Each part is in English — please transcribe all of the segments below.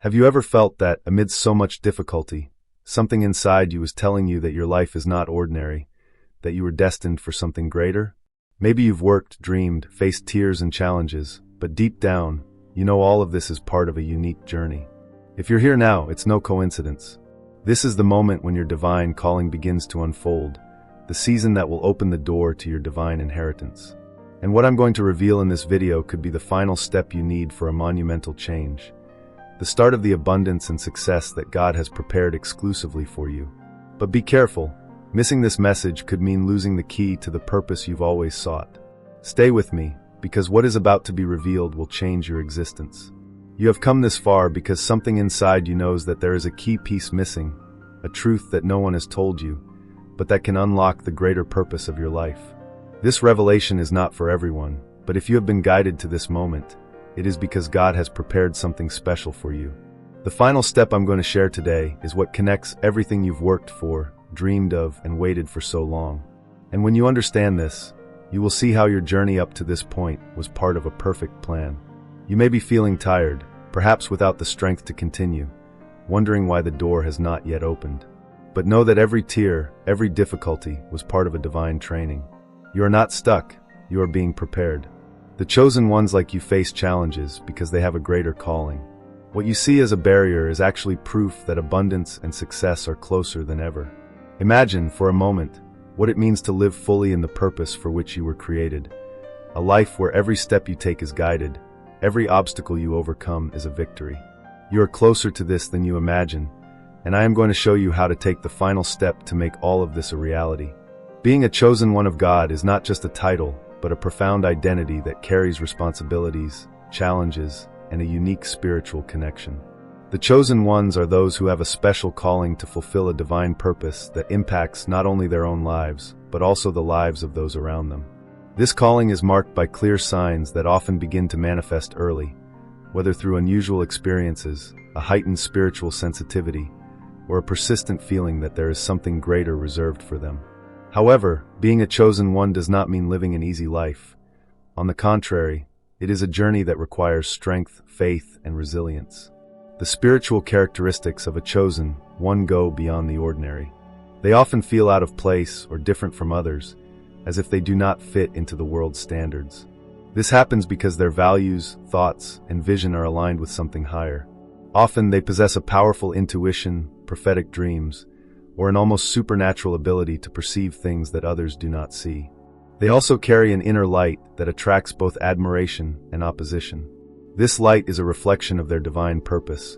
Have you ever felt that, amidst so much difficulty, something inside you is telling you that your life is not ordinary, that you were destined for something greater? Maybe you've worked, dreamed, faced tears and challenges, but deep down, you know all of this is part of a unique journey. If you're here now, it's no coincidence. This is the moment when your divine calling begins to unfold, the season that will open the door to your divine inheritance. And what I'm going to reveal in this video could be the final step you need for a monumental change, the start of the abundance and success that God has prepared exclusively for you. But be careful, missing this message could mean losing the key to the purpose you've always sought. Stay with me, because what is about to be revealed will change your existence. You have come this far because something inside you knows that there is a key piece missing, a truth that no one has told you, but that can unlock the greater purpose of your life. This revelation is not for everyone, but if you have been guided to this moment, it is because God has prepared something special for you. The final step I'm going to share today is what connects everything you've worked for, dreamed of, and waited for so long. And when you understand this, you will see how your journey up to this point was part of a perfect plan. You may be feeling tired, perhaps without the strength to continue, wondering why the door has not yet opened. But know that every tear, every difficulty was part of a divine training. You are not stuck, you are being prepared. The chosen ones like you face challenges because they have a greater calling. What you see as a barrier is actually proof that abundance and success are closer than ever. Imagine, for a moment, what it means to live fully in the purpose for which you were created. A life where every step you take is guided, every obstacle you overcome is a victory. You are closer to this than you imagine, and I am going to show you how to take the final step to make all of this a reality. Being a chosen one of God is not just a title, but a profound identity that carries responsibilities, challenges, and a unique spiritual connection. The chosen ones are those who have a special calling to fulfill a divine purpose that impacts not only their own lives, but also the lives of those around them. This calling is marked by clear signs that often begin to manifest early, whether through unusual experiences, a heightened spiritual sensitivity, or a persistent feeling that there is something greater reserved for them. However, being a chosen one does not mean living an easy life. On the contrary, it is a journey that requires strength, faith, and resilience. The spiritual characteristics of a chosen one go beyond the ordinary. They often feel out of place or different from others, as if they do not fit into the world's standards. This happens because their values, thoughts, and vision are aligned with something higher. Often they possess a powerful intuition, prophetic dreams, or an almost supernatural ability to perceive things that others do not see. They also carry an inner light that attracts both admiration and opposition. This light is a reflection of their divine purpose,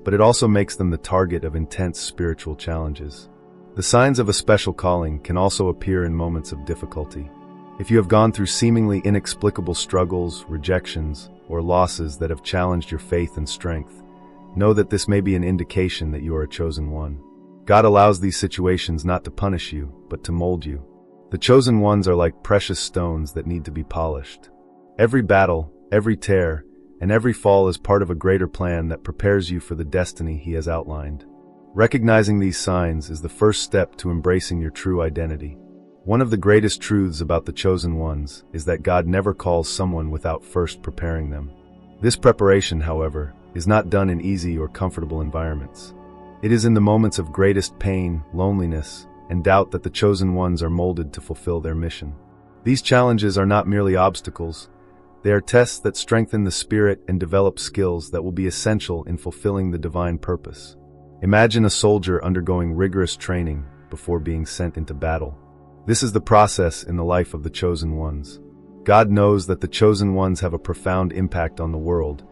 but it also makes them the target of intense spiritual challenges. The signs of a special calling can also appear in moments of difficulty. If you have gone through seemingly inexplicable struggles, rejections, or losses that have challenged your faith and strength, know that this may be an indication that you are a chosen one. God allows these situations not to punish you, but to mold you. The chosen ones are like precious stones that need to be polished. Every battle, every tear, and every fall is part of a greater plan that prepares you for the destiny He has outlined. Recognizing these signs is the first step to embracing your true identity. One of the greatest truths about the chosen ones is that God never calls someone without first preparing them. This preparation, however, is not done in easy or comfortable environments. It is in the moments of greatest pain, loneliness, and doubt that the chosen ones are molded to fulfill their mission. These challenges are not merely obstacles. They are tests that strengthen the spirit and develop skills that will be essential in fulfilling the divine purpose. Imagine a soldier undergoing rigorous training before being sent into battle. This is the process in the life of the chosen ones. God knows that the chosen ones have a profound impact on the world,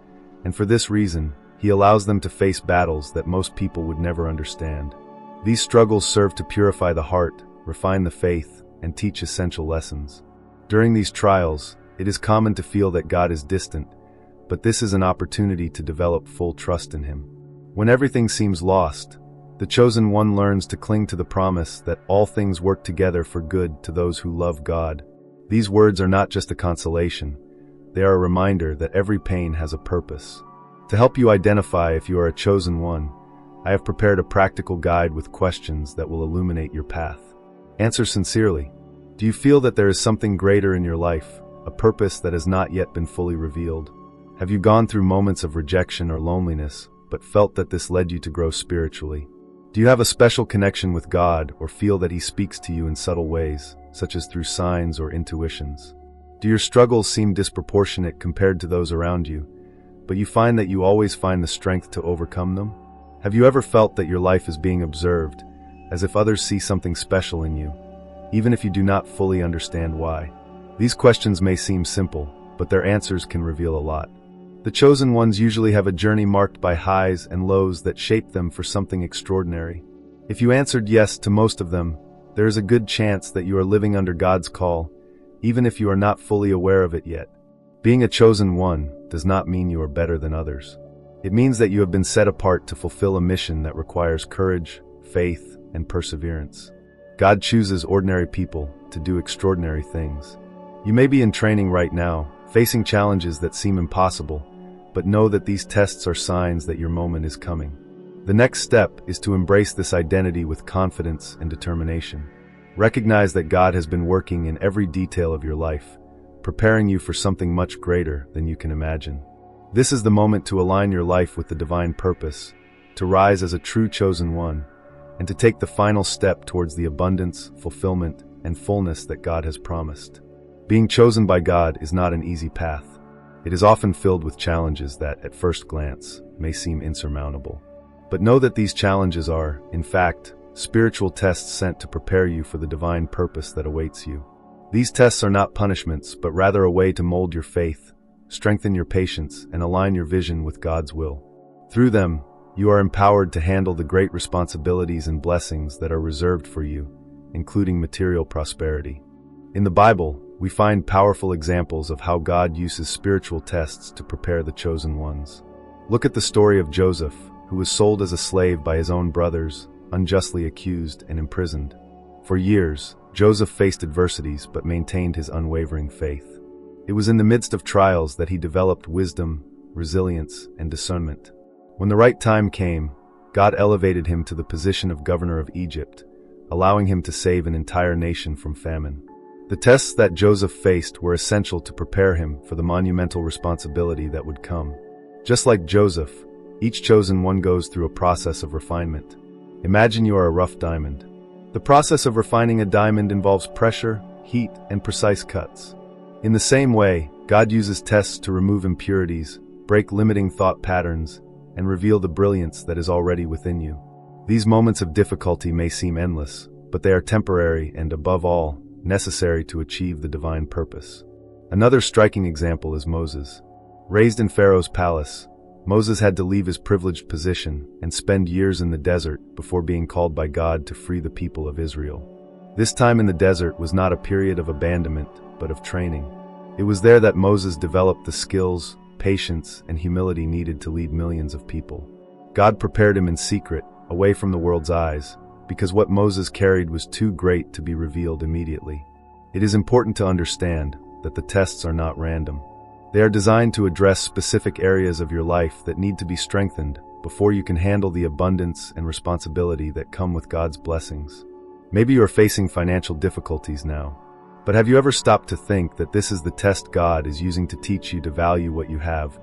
and for this reason, He allows them to face battles that most people would never understand. These struggles serve to purify the heart, refine the faith, and teach essential lessons. During these trials, it is common to feel that God is distant, but this is an opportunity to develop full trust in Him. When everything seems lost, the chosen one learns to cling to the promise that all things work together for good to those who love God. These words are not just a consolation, they are a reminder that every pain has a purpose. To help you identify if you are a chosen one, I have prepared a practical guide with questions that will illuminate your path. Answer sincerely. Do you feel that there is something greater in your life, a purpose that has not yet been fully revealed? Have you gone through moments of rejection or loneliness, but felt that this led you to grow spiritually? Do you have a special connection with God or feel that He speaks to you in subtle ways, such as through signs or intuitions? Do your struggles seem disproportionate compared to those around you, but you find that you always find the strength to overcome them? Have you ever felt that your life is being observed, as if others see something special in you, even if you do not fully understand why? These questions may seem simple, but their answers can reveal a lot. The chosen ones usually have a journey marked by highs and lows that shape them for something extraordinary. If you answered yes to most of them, there is a good chance that you are living under God's call, even if you are not fully aware of it yet. Being a chosen one does not mean you are better than others. It means that you have been set apart to fulfill a mission that requires courage, faith, and perseverance. God chooses ordinary people to do extraordinary things. You may be in training right now, facing challenges that seem impossible, but know that these tests are signs that your moment is coming. The next step is to embrace this identity with confidence and determination. Recognize that God has been working in every detail of your life, preparing you for something much greater than you can imagine. This is the moment to align your life with the divine purpose, to rise as a true chosen one, and to take the final step towards the abundance, fulfillment, and fullness that God has promised. Being chosen by God is not an easy path. It is often filled with challenges that, at first glance, may seem insurmountable. But know that these challenges are, in fact, spiritual tests sent to prepare you for the divine purpose that awaits you. These tests are not punishments, but rather a way to mold your faith, strengthen your patience, and align your vision with God's will. Through them, you are empowered to handle the great responsibilities and blessings that are reserved for you, including material prosperity. In the Bible, we find powerful examples of how God uses spiritual tests to prepare the chosen ones. Look at the story of Joseph, who was sold as a slave by his own brothers, unjustly accused and imprisoned. For years, Joseph faced adversities but maintained his unwavering faith. It was in the midst of trials that he developed wisdom, resilience, and discernment. When the right time came, God elevated him to the position of governor of Egypt, allowing him to save an entire nation from famine. The tests that Joseph faced were essential to prepare him for the monumental responsibility that would come. Just like Joseph, each chosen one goes through a process of refinement. Imagine you are a rough diamond. The process of refining a diamond involves pressure, heat, and precise cuts. In the same way, God uses tests to remove impurities, break limiting thought patterns, and reveal the brilliance that is already within you. These moments of difficulty may seem endless, but they are temporary and, above all, necessary to achieve the divine purpose. Another striking example is Moses. Raised in Pharaoh's palace, Moses had to leave his privileged position and spend years in the desert before being called by God to free the people of Israel. This time in the desert was not a period of abandonment, but of training. It was there that Moses developed the skills, patience, and humility needed to lead millions of people. God prepared him in secret, away from the world's eyes, because what Moses carried was too great to be revealed immediately. It is important to understand that the tests are not random. They are designed to address specific areas of your life that need to be strengthened before you can handle the abundance and responsibility that come with God's blessings. Maybe you are facing financial difficulties now, but have you ever stopped to think that this is the test God is using to teach you to value what you have,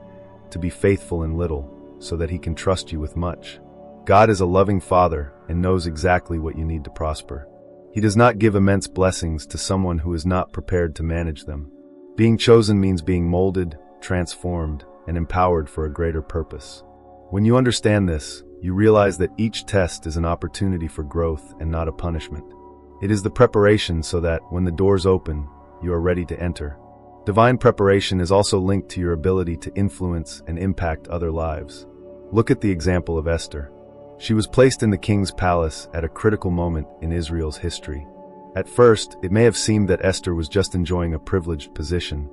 to be faithful in little, so that He can trust you with much? God is a loving Father and knows exactly what you need to prosper. He does not give immense blessings to someone who is not prepared to manage them. Being chosen means being molded, transformed, and empowered for a greater purpose. When you understand this, you realize that each test is an opportunity for growth and not a punishment. It is the preparation so that, when the doors open, you are ready to enter. Divine preparation is also linked to your ability to influence and impact other lives. Look at the example of Esther. She was placed in the king's palace at a critical moment in Israel's history. At first, it may have seemed that Esther was just enjoying a privileged position,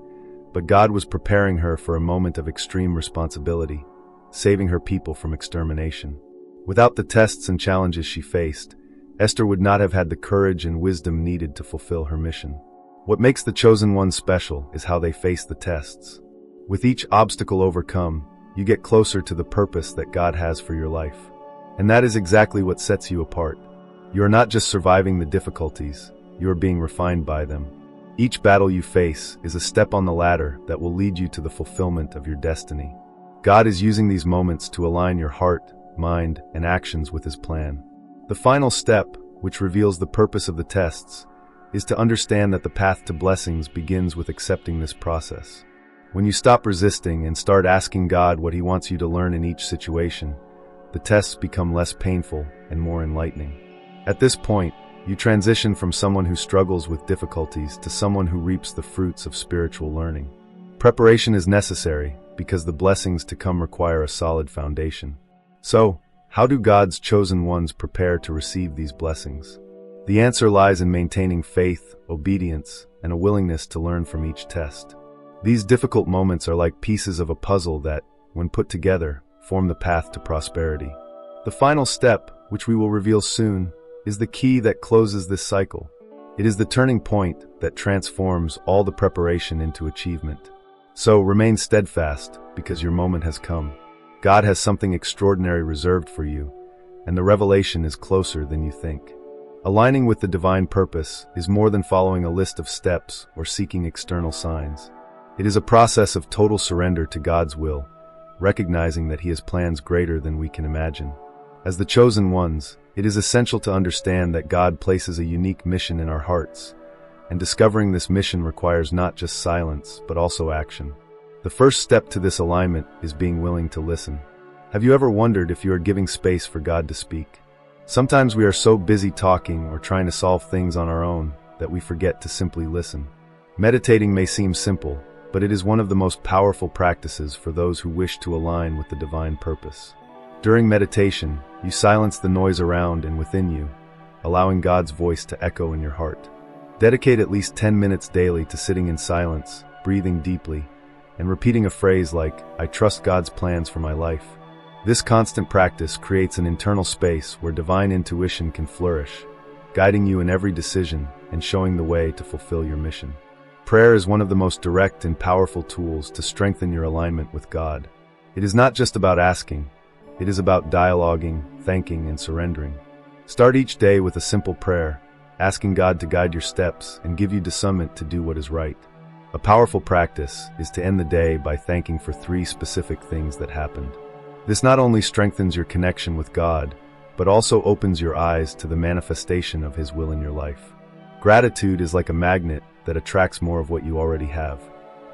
but God was preparing her for a moment of extreme responsibility, saving her people from extermination. Without the tests and challenges she faced, Esther would not have had the courage and wisdom needed to fulfill her mission. What makes the chosen ones special is how they face the tests. With each obstacle overcome, you get closer to the purpose that God has for your life. And that is exactly what sets you apart. You are not just surviving the difficulties, you are being refined by them. Each battle you face is a step on the ladder that will lead you to the fulfillment of your destiny. God is using these moments to align your heart, mind, and actions with His plan. The final step, which reveals the purpose of the tests, is to understand that the path to blessings begins with accepting this process. When you stop resisting and start asking God what He wants you to learn in each situation, the tests become less painful and more enlightening. At this point, you transition from someone who struggles with difficulties to someone who reaps the fruits of spiritual learning. Preparation is necessary because the blessings to come require a solid foundation. So, how do God's chosen ones prepare to receive these blessings? The answer lies in maintaining faith, obedience, and a willingness to learn from each test. These difficult moments are like pieces of a puzzle that, when put together, form the path to prosperity. The final step, which we will reveal soon, is the key that closes this cycle. It is the turning point that transforms all the preparation into achievement. So remain steadfast, because your moment has come. God has something extraordinary reserved for you, and the revelation is closer than you think. Aligning with the divine purpose is more than following a list of steps or seeking external signs. It is a process of total surrender to God's will, recognizing that He has plans greater than we can imagine. As the chosen ones, it is essential to understand that God places a unique mission in our hearts, and discovering this mission requires not just silence, but also action. The first step to this alignment is being willing to listen. Have you ever wondered if you are giving space for God to speak? Sometimes we are so busy talking or trying to solve things on our own that we forget to simply listen. Meditating may seem simple, but it is one of the most powerful practices for those who wish to align with the divine purpose. During meditation, you silence the noise around and within you, allowing God's voice to echo in your heart. Dedicate at least 10 minutes daily to sitting in silence, breathing deeply, and repeating a phrase like, "I trust God's plans for my life." This constant practice creates an internal space where divine intuition can flourish, guiding you in every decision and showing the way to fulfill your mission. Prayer is one of the most direct and powerful tools to strengthen your alignment with God. It is not just about asking, it is about dialoguing, thanking, and surrendering. Start each day with a simple prayer, asking God to guide your steps and give you discernment to do what is right. A powerful practice is to end the day by thanking for 3 specific things that happened. This not only strengthens your connection with God, but also opens your eyes to the manifestation of His will in your life. Gratitude is like a magnet that attracts more of what you already have.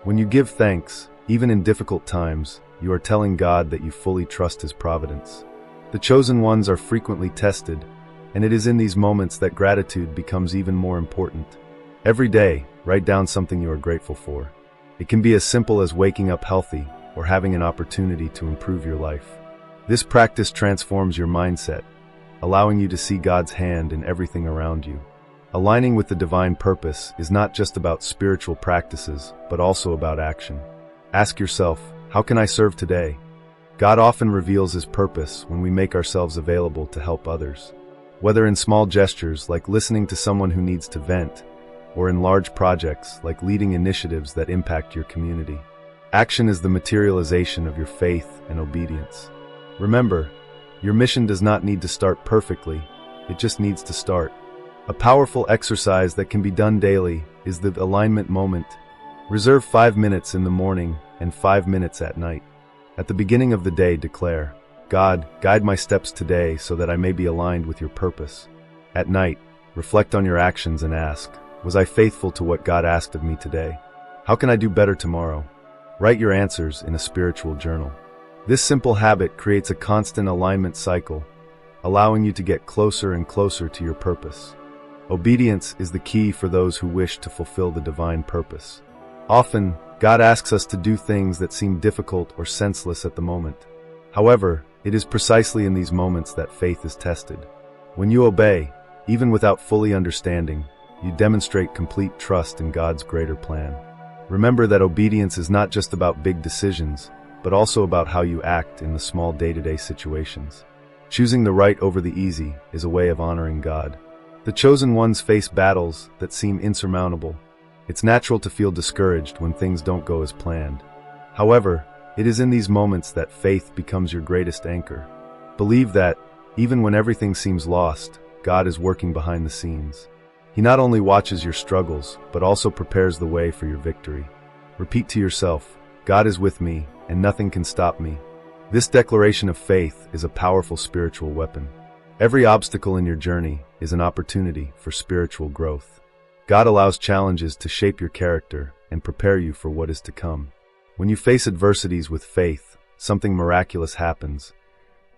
When you give thanks, even in difficult times, you are telling God that you fully trust His providence. The chosen ones are frequently tested, and it is in these moments that gratitude becomes even more important. Every day, write down something you are grateful for. It can be as simple as waking up healthy or having an opportunity to improve your life. This practice transforms your mindset, allowing you to see God's hand in everything around you. Aligning with the divine purpose is not just about spiritual practices, but also about action. Ask yourself, how can I serve today? God often reveals His purpose when we make ourselves available to help others. Whether in small gestures like listening to someone who needs to vent, or in large projects like leading initiatives that impact your community. Action is the materialization of your faith and obedience. Remember, your mission does not need to start perfectly, it just needs to start. A powerful exercise that can be done daily is the alignment moment. Reserve 5 minutes in the morning and 5 minutes at night. At the beginning of the day, declare, "God, guide my steps today so that I may be aligned with your purpose." At night, reflect on your actions and ask, was I faithful to what God asked of me today? How can I do better tomorrow? Write your answers in a spiritual journal. This simple habit creates a constant alignment cycle, allowing you to get closer and closer to your purpose. Obedience is the key for those who wish to fulfill the divine purpose. Often, God asks us to do things that seem difficult or senseless at the moment. However, it is precisely in these moments that faith is tested. When you obey, even without fully understanding, you demonstrate complete trust in God's greater plan. Remember that obedience is not just about big decisions, but also about how you act in the small day-to-day situations. Choosing the right over the easy is a way of honoring God. The chosen ones face battles that seem insurmountable. It's natural to feel discouraged when things don't go as planned. However, it is in these moments that faith becomes your greatest anchor. Believe that, even when everything seems lost, God is working behind the scenes. He not only watches your struggles, but also prepares the way for your victory. Repeat to yourself, God is with me, and nothing can stop me. This declaration of faith is a powerful spiritual weapon. Every obstacle in your journey is an opportunity for spiritual growth. God allows challenges to shape your character and prepare you for what is to come. When you face adversities with faith, something miraculous happens.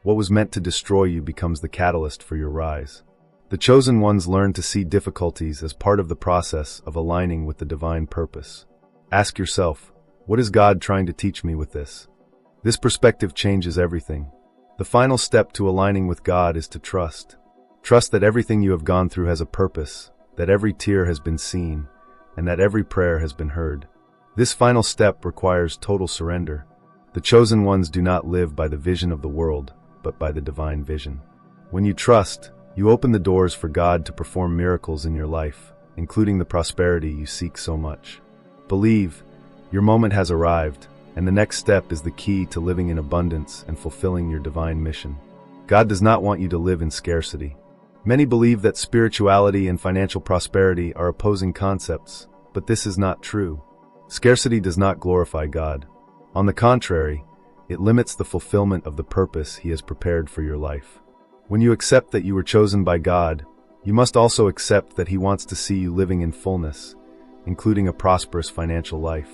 What was meant to destroy you becomes the catalyst for your rise. The chosen ones learn to see difficulties as part of the process of aligning with the divine purpose. Ask yourself, what is God trying to teach me with this? This perspective changes everything. The final step to aligning with God is to trust. Trust that everything you have gone through has a purpose, that every tear has been seen, and that every prayer has been heard. This final step requires total surrender. The chosen ones do not live by the vision of the world, but by the divine vision. When you trust, you open the doors for God to perform miracles in your life, including the prosperity you seek so much. Believe, your moment has arrived, and the next step is the key to living in abundance and fulfilling your divine mission. God does not want you to live in scarcity. Many believe that spirituality and financial prosperity are opposing concepts, but this is not true. Scarcity does not glorify God. On the contrary, it limits the fulfillment of the purpose He has prepared for your life. When you accept that you were chosen by God, you must also accept that He wants to see you living in fullness, including a prosperous financial life.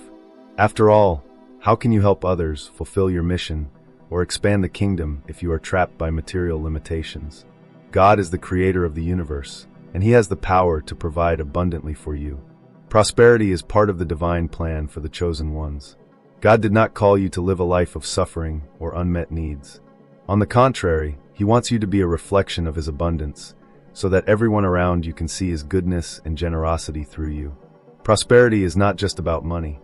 After all, how can you help others fulfill your mission or expand the kingdom if you are trapped by material limitations? God is the creator of the universe, and He has the power to provide abundantly for you. Prosperity is part of the divine plan for the chosen ones. God did not call you to live a life of suffering or unmet needs. On the contrary, He wants you to be a reflection of His abundance, so that everyone around you can see His goodness and generosity through you. Prosperity is not just about money.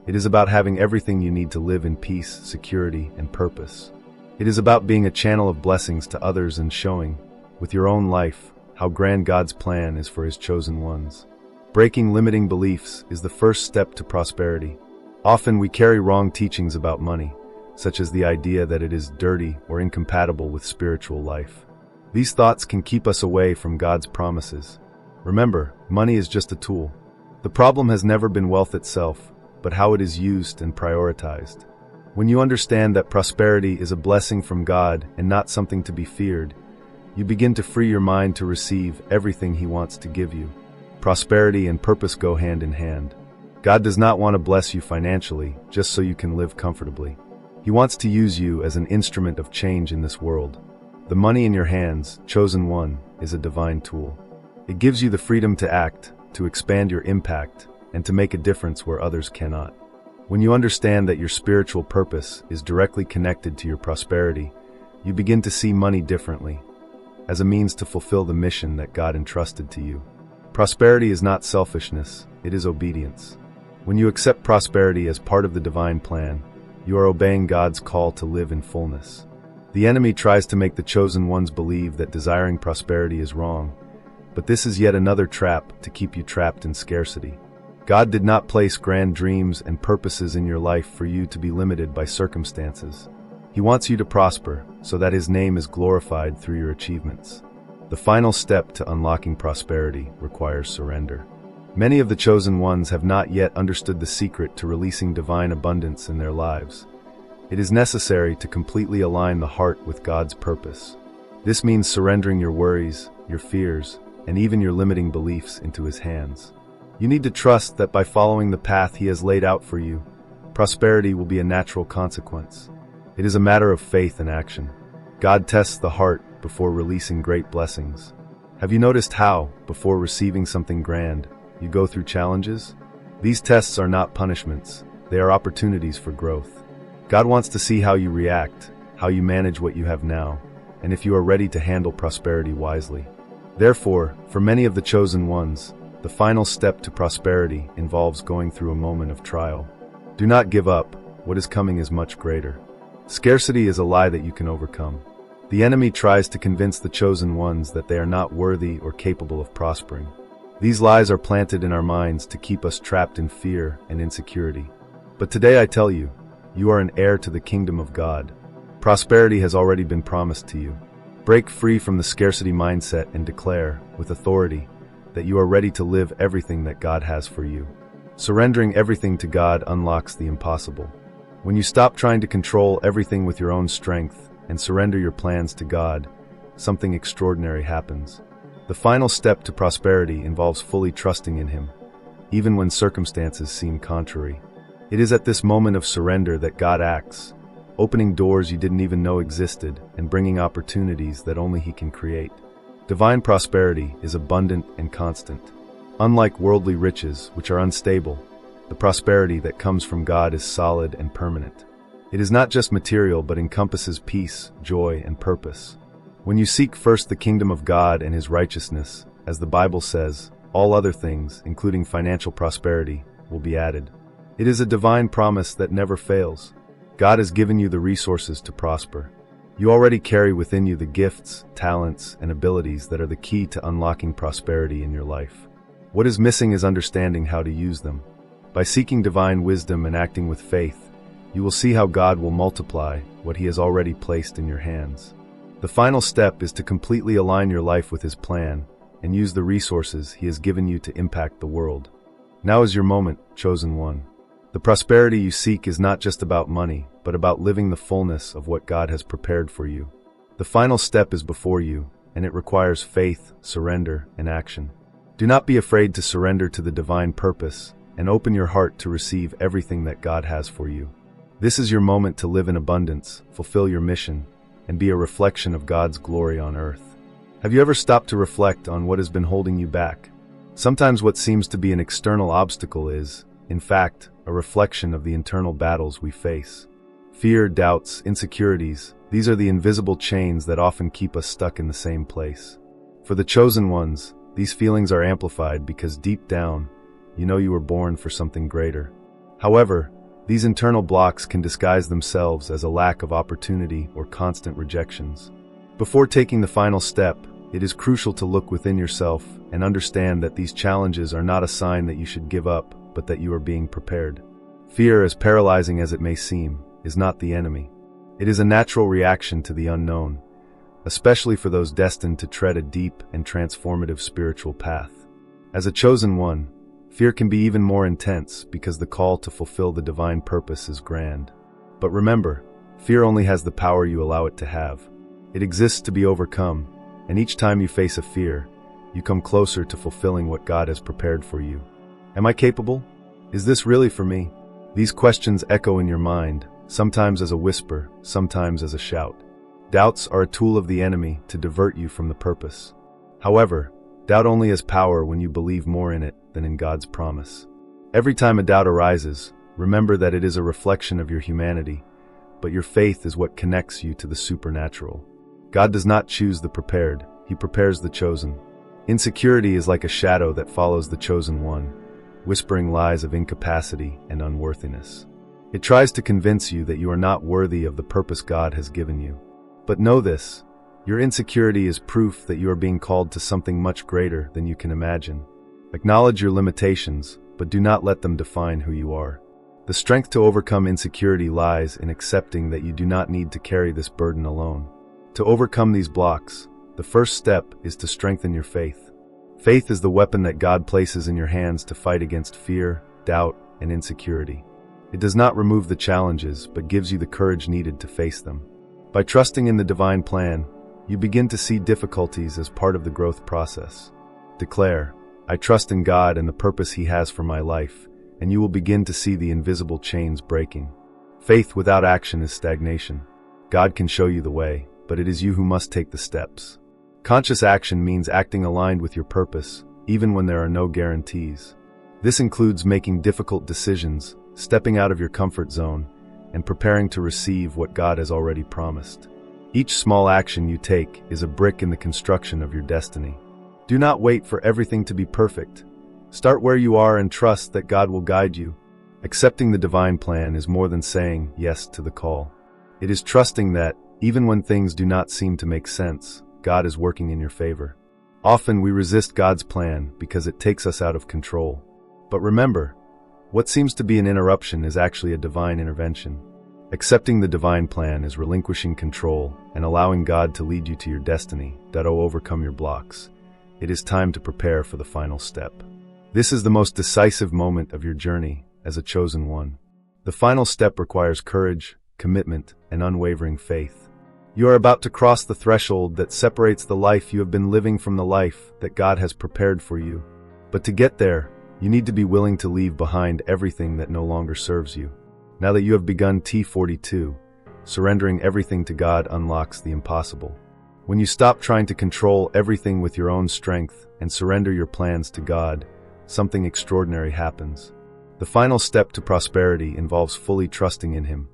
It is about having everything you need to live in peace, security, and purpose. It is about being a channel of blessings to others and showing, with your own life, how grand God's plan is for His chosen ones. Breaking limiting beliefs is the first step to prosperity. Often we carry wrong teachings about money, such as the idea that it is dirty or incompatible with spiritual life. These thoughts can keep us away from God's promises. Remember, money is just a tool. The problem has never been wealth itself, but how it is used and prioritized. When you understand that prosperity is a blessing from God and not something to be feared, you begin to free your mind to receive everything He wants to give you. Prosperity and purpose go hand in hand. God does not want to bless you financially just so you can live comfortably. He wants to use you as an instrument of change in this world. The money in your hands, chosen one, is a divine tool. It gives you the freedom to act, to expand your impact, and to make a difference where others cannot. When you understand that your spiritual purpose is directly connected to your prosperity, you begin to see money differently, as a means to fulfill the mission that God entrusted to you. Prosperity is not selfishness, it is obedience. When you accept prosperity as part of the divine plan, you are obeying God's call to live in fullness. The enemy tries to make the chosen ones believe that desiring prosperity is wrong, but this is yet another trap to keep you trapped in scarcity. God did not place grand dreams and purposes in your life for you to be limited by circumstances. He wants you to prosper so that His name is glorified through your achievements. The final step to unlocking prosperity requires surrender. Many of the chosen ones have not yet understood the secret to releasing divine abundance in their lives. It is necessary to completely align the heart with God's purpose. This means surrendering your worries, your fears, and even your limiting beliefs into His hands. You need to trust that by following the path He has laid out for you, prosperity will be a natural consequence. It is a matter of faith and action. God tests the heart before releasing great blessings. Have you noticed how, before receiving something grand, you go through challenges? These tests are not punishments, they are opportunities for growth. God wants to see how you react, how you manage what you have now, and if you are ready to handle prosperity wisely. Therefore, for many of the chosen ones, the final step to prosperity involves going through a moment of trial. Do not give up, what is coming is much greater. Scarcity is a lie that you can overcome. The enemy tries to convince the chosen ones that they are not worthy or capable of prospering. These lies are planted in our minds to keep us trapped in fear and insecurity. But today I tell you, you are an heir to the kingdom of God. Prosperity has already been promised to you. Break free from the scarcity mindset and declare, with authority, that you are ready to live everything that God has for you. Surrendering everything to God unlocks the impossible. When you stop trying to control everything with your own strength and surrender your plans to God, something extraordinary happens. The final step to prosperity involves fully trusting in Him, even when circumstances seem contrary. It is at this moment of surrender that God acts, opening doors you didn't even know existed and bringing opportunities that only He can create. Divine prosperity is abundant and constant. Unlike worldly riches, which are unstable, the prosperity that comes from God is solid and permanent. It is not just material but encompasses peace, joy, and purpose. When you seek first the kingdom of God and His righteousness, as the Bible says, all other things, including financial prosperity, will be added. It is a divine promise that never fails. God has given you the resources to prosper. You already carry within you the gifts, talents, and abilities that are the key to unlocking prosperity in your life. What is missing is understanding how to use them. By seeking divine wisdom and acting with faith, you will see how God will multiply what He has already placed in your hands. The final step is to completely align your life with His plan and use the resources He has given you to impact the world. Now is your moment, chosen one. The prosperity you seek is not just about money, but about living the fullness of what God has prepared for you. The final step is before you, and it requires faith, surrender, and action. Do not be afraid to surrender to the divine purpose and open your heart to receive everything that God has for you. This is your moment to live in abundance, fulfill your mission, and be a reflection of God's glory on earth. Have you ever stopped to reflect on what has been holding you back? Sometimes what seems to be an external obstacle is, in fact, a reflection of the internal battles we face. Fear, doubts, insecurities, these are the invisible chains that often keep us stuck in the same place. For the chosen ones, these feelings are amplified because deep down, you know you were born for something greater. However, these internal blocks can disguise themselves as a lack of opportunity or constant rejections. Before taking the final step, it is crucial to look within yourself and understand that these challenges are not a sign that you should give up, but that you are being prepared. Fear, as paralyzing as it may seem, is not the enemy. It is a natural reaction to the unknown, especially for those destined to tread a deep and transformative spiritual path. As a chosen one, fear can be even more intense because the call to fulfill the divine purpose is grand. But remember, fear only has the power you allow it to have. It exists to be overcome, and each time you face a fear, you come closer to fulfilling what God has prepared for you. Am I capable? Is this really for me? These questions echo in your mind, sometimes as a whisper, sometimes as a shout. Doubts are a tool of the enemy to divert you from the purpose. However, doubt only has power when you believe more in it than in God's promise. Every time a doubt arises, remember that it is a reflection of your humanity, but your faith is what connects you to the supernatural. God does not choose the prepared, He prepares the chosen. Insecurity is like a shadow that follows the chosen one, whispering lies of incapacity and unworthiness. It tries to convince you that you are not worthy of the purpose God has given you. But know this, your insecurity is proof that you are being called to something much greater than you can imagine. Acknowledge your limitations, but do not let them define who you are. The strength to overcome insecurity lies in accepting that you do not need to carry this burden alone. To overcome these blocks, the first step is to strengthen your faith. Faith is the weapon that God places in your hands to fight against fear, doubt, and insecurity. It does not remove the challenges, but gives you the courage needed to face them. By trusting in the divine plan, you begin to see difficulties as part of the growth process. Declare, I trust in God and the purpose He has for my life, and you will begin to see the invisible chains breaking. Faith without action is stagnation. God can show you the way, but it is you who must take the steps. Conscious action means acting aligned with your purpose, even when there are no guarantees. This includes making difficult decisions, stepping out of your comfort zone, and preparing to receive what God has already promised. Each small action you take is a brick in the construction of your destiny. Do not wait for everything to be perfect. Start where you are and trust that God will guide you. Accepting the divine plan is more than saying yes to the call. It is trusting that, even when things do not seem to make sense, God is working in your favor. Often we resist God's plan because it takes us out of control. But remember, what seems to be an interruption is actually a divine intervention. Accepting the divine plan is relinquishing control and allowing God to lead you to your destiny that'll overcome your blocks. It is time to prepare for the final step. This is the most decisive moment of your journey as a chosen one. The final step requires courage, commitment, and unwavering faith. You are about to cross the threshold that separates the life you have been living from the life that God has prepared for you. But to get there, you need to be willing to leave behind everything that no longer serves you. Now that you have begun T42, surrendering everything to God unlocks the impossible. When you stop trying to control everything with your own strength and surrender your plans to God, something extraordinary happens. The final step to prosperity involves fully trusting in Him,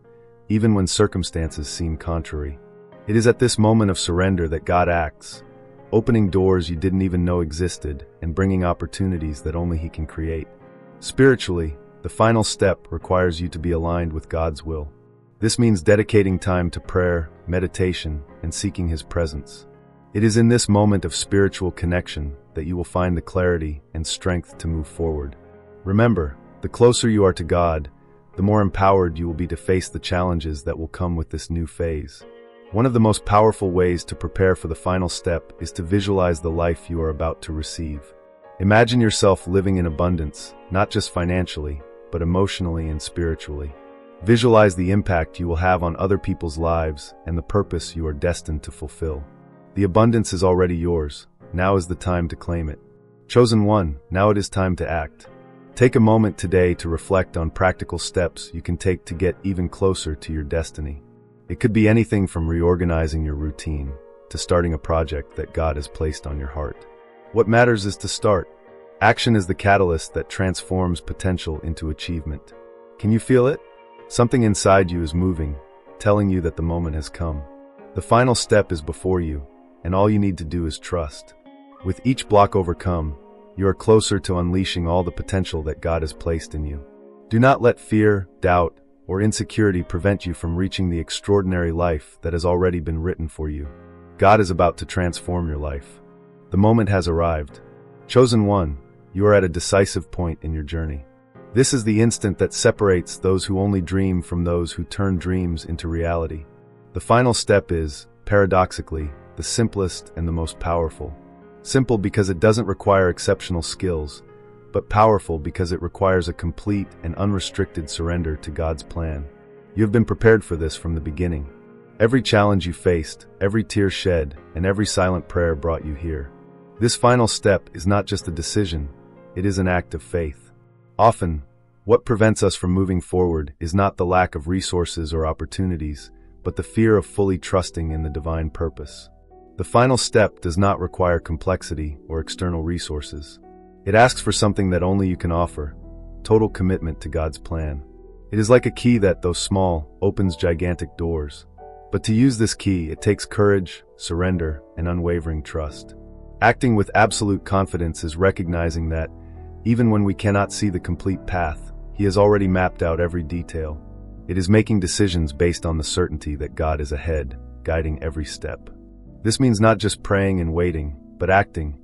even when circumstances seem contrary. It is at this moment of surrender that God acts, opening doors you didn't even know existed and bringing opportunities that only He can create. Spiritually, the final step requires you to be aligned with God's will. This means dedicating time to prayer, meditation, and seeking His presence. It is in this moment of spiritual connection that you will find the clarity and strength to move forward. Remember, the closer you are to God, the more empowered you will be to face the challenges that will come with this new phase. One of the most powerful ways to prepare for the final step is to visualize the life you are about to receive. Imagine yourself living in abundance, not just financially, but emotionally and spiritually. Visualize the impact you will have on other people's lives and the purpose you are destined to fulfill. The abundance is already yours. Now is the time to claim it. Chosen one, now it is time to act. Take a moment today to reflect on practical steps you can take to get even closer to your destiny. It could be anything from reorganizing your routine to starting a project that God has placed on your heart. What matters is to start. Action is the catalyst that transforms potential into achievement. Can you feel it? Something inside you is moving, telling you that the moment has come. The final step is before you, and all you need to do is trust. With each block overcome, you are closer to unleashing all the potential that God has placed in you. Do not let fear, doubt, or insecurity prevent you from reaching the extraordinary life that has already been written for you. God is about to transform your life. The moment has arrived. Chosen one, you are at a decisive point in your journey. This is the instant that separates those who only dream from those who turn dreams into reality. The final step is, paradoxically, the simplest and the most powerful. Simple because it doesn't require exceptional skills, but powerful because it requires a complete and unrestricted surrender to God's plan. You have been prepared for this from the beginning. Every challenge you faced, every tear shed, and every silent prayer brought you here. This final step is not just a decision, it is an act of faith. Often, what prevents us from moving forward is not the lack of resources or opportunities, but the fear of fully trusting in the divine purpose. The final step does not require complexity or external resources. It asks for something that only you can offer: total commitment to God's plan. It is like a key that, though small, opens gigantic doors. But to use this key, it takes courage, surrender, and unwavering trust. Acting with absolute confidence is recognizing that, even when we cannot see the complete path, He has already mapped out every detail. It is making decisions based on the certainty that God is ahead, guiding every step. This means not just praying and waiting, but acting,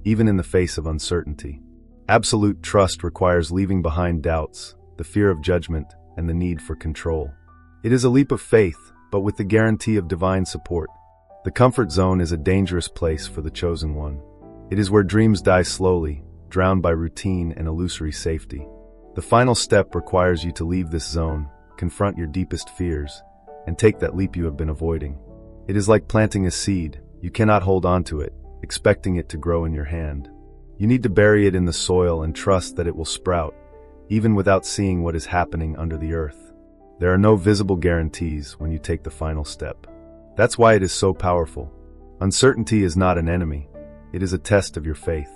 even in the face of uncertainty. Absolute trust requires leaving behind doubts, the fear of judgment, and the need for control. It is a leap of faith, but with the guarantee of divine support. The comfort zone is a dangerous place for the chosen one. It is where dreams die slowly, drowned by routine and illusory safety. The final step requires you to leave this zone, confront your deepest fears, and take that leap you have been avoiding. It is like planting a seed. You cannot hold on to it, expecting it to grow in your hand. You need to bury it in the soil and trust that it will sprout, even without seeing what is happening under the earth. There are no visible guarantees when you take the final step. That's why it is so powerful. Uncertainty is not an enemy. It is a test of your faith.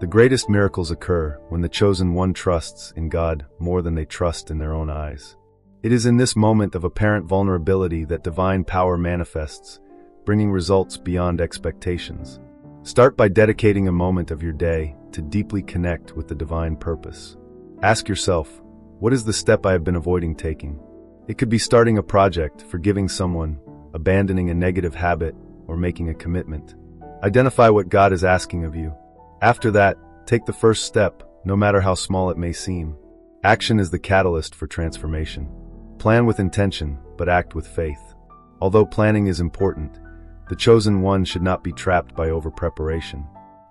The greatest miracles occur when the chosen one trusts in God more than they trust in their own eyes. It is in this moment of apparent vulnerability that divine power manifests, bringing results beyond expectations. Start by dedicating a moment of your day to deeply connect with the divine purpose. Ask yourself, what is the step I have been avoiding taking? It could be starting a project, forgiving someone, abandoning a negative habit, or making a commitment. Identify what God is asking of you. After that, take the first step, no matter how small it may seem. Action is the catalyst for transformation. Plan with intention, but act with faith. Although planning is important, the chosen one should not be trapped by over-preparation.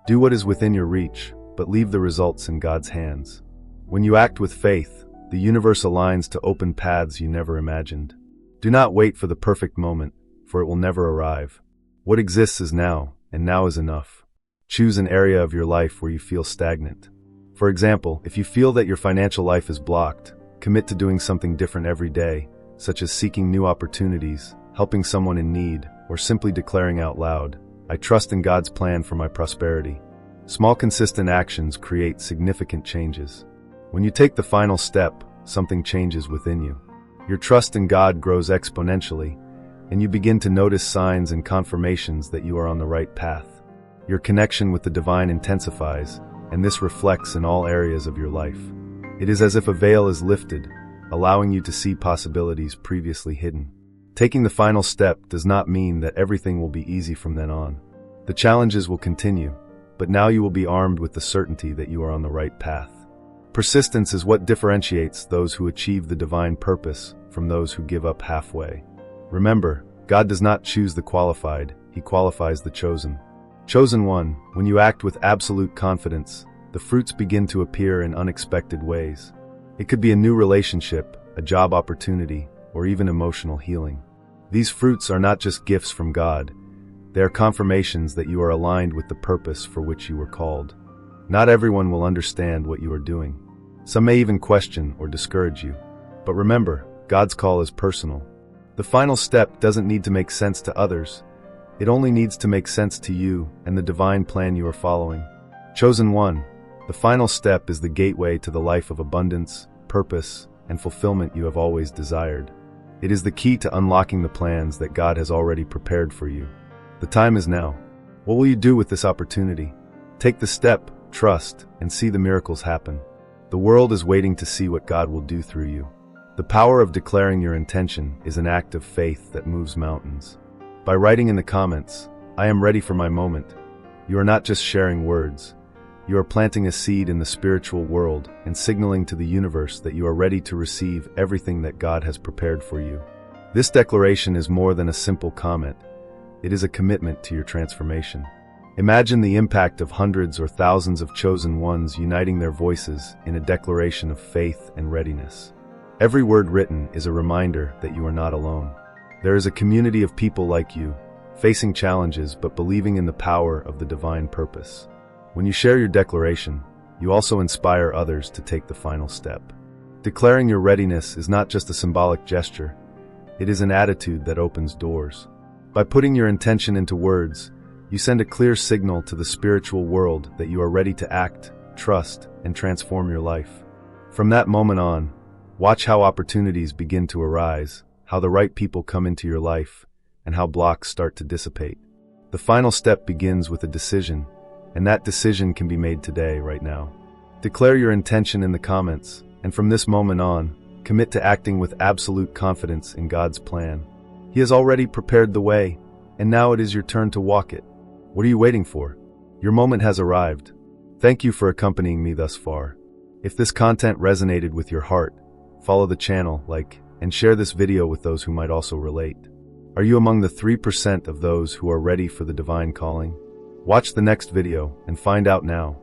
Do what is within your reach, but leave the results in God's hands. When you act with faith, The universe aligns to open paths you never imagined. Do not wait for the perfect moment, for it will never arrive. What exists is now, and now is enough. Choose an area of your life where you feel stagnant. For example, if you feel that your financial life is blocked, commit to doing something different every day, such as seeking new opportunities, helping someone in need, or simply declaring out loud, "I trust in God's plan for my prosperity." Small consistent actions create significant changes. When you take the final step, something changes within you. Your trust in God grows exponentially, and you begin to notice signs and confirmations that you are on the right path. Your connection with the divine intensifies, and this reflects in all areas of your life. It is as if a veil is lifted, allowing you to see possibilities previously hidden. Taking the final step does not mean that everything will be easy from then on. The challenges will continue, but now you will be armed with the certainty that you are on the right path. Persistence is what differentiates those who achieve the divine purpose from those who give up halfway. Remember, God does not choose the qualified, He qualifies the chosen. Chosen one, when you act with absolute confidence, the fruits begin to appear in unexpected ways. It could be a new relationship, a job opportunity, or even emotional healing. These fruits are not just gifts from God, they are confirmations that you are aligned with the purpose for which you were called. Not everyone will understand what you are doing. Some may even question or discourage you. But remember, God's call is personal. The final step doesn't need to make sense to others. It only needs to make sense to you and the divine plan you are following. Chosen one, the final step is the gateway to the life of abundance, purpose, and fulfillment you have always desired. It is the key to unlocking the plans that God has already prepared for you. The time is now. What will you do with this opportunity? Take the step, trust, and see the miracles happen. The world is waiting to see what God will do through you. The power of declaring your intention is an act of faith that moves mountains. By writing in the comments, "I am ready for my moment," you are not just sharing words. You are planting a seed in the spiritual world and signaling to the universe that you are ready to receive everything that God has prepared for you. This declaration is more than a simple comment. It is a commitment to your transformation. Imagine the impact of hundreds or thousands of chosen ones uniting their voices in a declaration of faith and readiness. Every word written is a reminder that you are not alone. There is a community of people like you, facing challenges but believing in the power of the divine purpose. When you share your declaration, you also inspire others to take the final step. Declaring your readiness is not just a symbolic gesture, it is an attitude that opens doors. By putting your intention into words, you send a clear signal to the spiritual world that you are ready to act, trust, and transform your life. From that moment on, watch how opportunities begin to arise, how the right people come into your life, and how blocks start to dissipate. The final step begins with a decision, and that decision can be made today, right now. Declare your intention in the comments, and from this moment on, commit to acting with absolute confidence in God's plan. He has already prepared the way, and now it is your turn to walk it. What are you waiting for? Your moment has arrived. Thank you for accompanying me thus far. If this content resonated with your heart, follow the channel, like, and share this video with those who might also relate. Are you among the 3% of those who are ready for the divine calling? Watch the next video and find out now.